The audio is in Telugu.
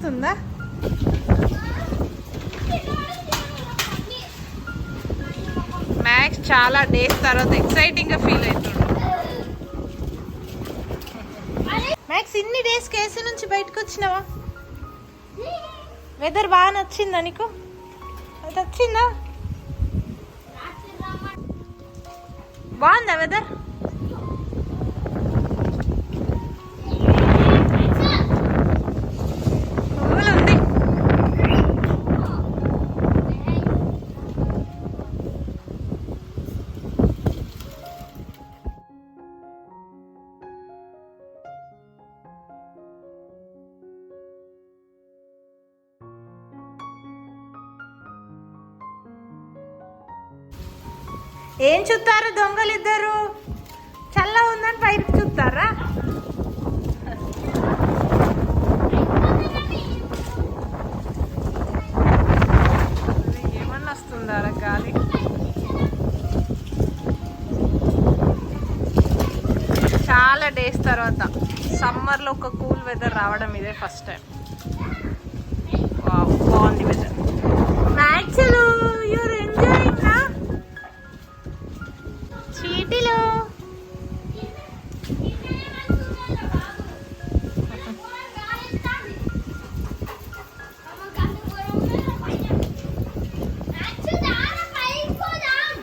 వస్తుందా? మ్యాక్స్ చాలా డేస్ తర్వాత ఎక్సైటింగ్ గా ఫీల్ అవుతుంది. మ్యాక్స్ ఇన్ని డేస్ కేసు నుంచి బయటకు వచ్చినావా? వెదర్ బాగా నచ్చిందా నీకు? అది వచ్చిందా? బాగుందా వెదర్? ఉంది. ఏం చూస్తారు దొంగలు ఇద్దరు? చల్ల ఉందని పైకి చూస్తారా? ఏమన్నా వస్తుందా గాలి? చాలా డేస్ తర్వాత సమ్మర్లో ఒక కూల్ వెదర్ రావడం ఇదే ఫస్ట్ టైం. బాగుంది వెదర్. యాక్చువల్లీ యూర్ ఎంజాయింగ్ నా?